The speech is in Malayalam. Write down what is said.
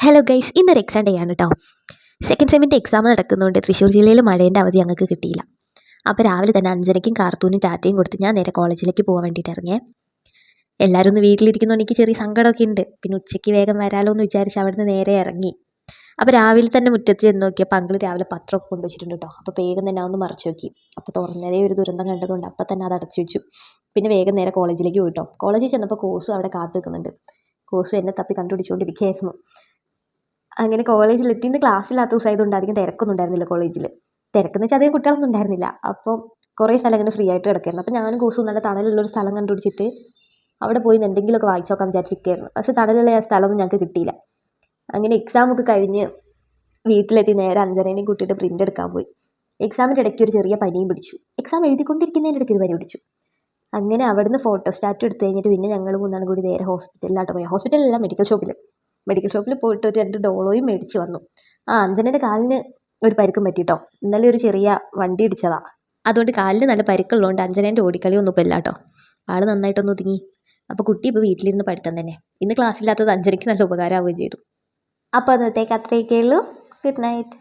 ഹലോ ഗൈസ്, ഇന്നൊരു എക്സാം ഡേ ആണ് കേട്ടോ. സെക്കൻഡ് സെമ്മിൻ്റെ എക്സാം നടക്കുന്നതുകൊണ്ട് തൃശ്ശൂർ ജില്ലയിൽ മഴേൻ്റെ അവധി ഞങ്ങൾക്ക് കിട്ടിയില്ല. അപ്പോൾ രാവിലെ തന്നെ 5:30 കാർത്തൂനും ടാറ്റയും കൊടുത്ത് ഞാൻ നേരെ കോളേജിലേക്ക് പോകാൻ വേണ്ടിയിട്ട് ഇറങ്ങിയേ. എല്ലാവരും ഒന്ന് വീട്ടിലിരിക്കുന്നതുകൊണ്ട് എനിക്ക് ചെറിയ സങ്കടമൊക്കെ ഉണ്ട്. പിന്നെ ഉച്ചയ്ക്ക് വേഗം വരാമല്ലോ എന്ന് വിചാരിച്ച് അവിടുന്ന് നേരെ ഇറങ്ങി. അപ്പോൾ രാവിലെ തന്നെ മുറ്റത്ത് ചെന്ന് നോക്കിയപ്പോൾ അങ്കിൾ രാവിലെ പത്രമൊക്കെ കൊണ്ടുവച്ചിട്ടുണ്ട് കേട്ടോ. അപ്പോൾ വേഗം തന്നെ ഒന്ന് മറിച്ച് നോക്കി. അപ്പോൾ തുറന്നതേ ഒരു ദുരന്തം കണ്ടതുകൊണ്ട് അപ്പം തന്നെ അത് അടച്ചു വെച്ചു. പിന്നെ വേഗം നേരെ കോളേജിലേക്ക് പോയിട്ടോ. കോളേജിൽ ചെന്നപ്പോൾ കോഴ്സും അവിടെ കാത്തു നിൽക്കുന്നുണ്ട്. കോഴ്സും എന്നെ തപ്പി കണ്ടുപിടിച്ചുകൊണ്ടിരിക്കുകയായിരുന്നു. അങ്ങനെ കോളേജിലെത്തി. ഇന്ന് ക്ലാസ്സില്ലാത്ത ദിവസമായതുകൊണ്ട് അധികം തിരക്കൊന്നും ഉണ്ടായിരുന്നില്ല കോളേജിൽ. തിരക്കെന്ന് വെച്ചാൽ അധികം കുട്ടികളൊന്നും ഉണ്ടായിരുന്നില്ല. അപ്പോൾ കുറേ സ്ഥലം ഇങ്ങനെ ഫ്രീ ആയിട്ട് കിടക്കുകയായിരുന്നു. അപ്പോൾ ഞാനും കോഴ്സും നല്ല തണലുള്ളൊരു സ്ഥലം കണ്ടുപിടിച്ചിട്ട് അവിടെ പോയി എന്തെങ്കിലുമൊക്കെ വായിച്ചു നോക്കാൻ വിചാരിച്ചിരിക്കുകയായിരുന്നു. പക്ഷേ തണലുള്ള ആ സ്ഥലമൊന്നും ഞങ്ങൾക്ക് കിട്ടിയില്ല. അങ്ങനെ എക്സാമൊക്കെ കഴിഞ്ഞ് വീട്ടിലെത്തി നേരെ അഞ്ജനേനെയും കൂട്ടിയിട്ട് പ്രിൻ്റ് എടുക്കാൻ പോയി. എക്സാമിൻ്റെ ഇടയ്ക്ക് ഒരു ചെറിയ പനിയും പിടിച്ചു. എക്സാം എഴുതിക്കൊണ്ടിരിക്കുന്നതിൻ്റെ ഇടയ്ക്ക് ഒരു പനി പിടിച്ചു. അങ്ങനെ അവിടുന്ന് ഫോട്ടോസ്റ്റാറ്റ് എടുത്ത് കഴിഞ്ഞിട്ട് പിന്നെ ഞങ്ങൾ മൂന്നാളും കൂടി നേരെ ഹോസ്പിറ്റലിലോട്ട് പോയി. ഹോസ്പിറ്റലല്ല, മെഡിക്കൽ ഷോപ്പിൽ പോയിട്ട് ഒരു 2 ഡോളോയും മേടിച്ച് വന്നു. അഞ്ജനയുടെ കാലിന് ഒരു പരിക്കും പറ്റിട്ടോ. ഇന്നലെ ഒരു ചെറിയ വണ്ടി ഇടിച്ചതാണ്. അതുകൊണ്ട് കാലിന് നല്ല പരിക്കുള്ളതുകൊണ്ട് അഞ്ജനേൻ്റെ ഓടിക്കളിയൊന്നും ഇപ്പോൾ ഇല്ല കേട്ടോ. ആൾ നന്നായിട്ടൊന്ന് ഒതുങ്ങി. അപ്പോൾ കുട്ടി ഇപ്പോൾ വീട്ടിലിരുന്ന് പഠിത്തം തന്നെ. ഇന്ന് ക്ലാസ്സില്ലാത്തത് അഞ്ജനയ്ക്ക് നല്ല ഉപകാരമാവുകയും ചെയ്തു. അപ്പോൾ അന്നത്തേക്ക് അത്രയൊക്കെ ഉള്ളൂ. Good night.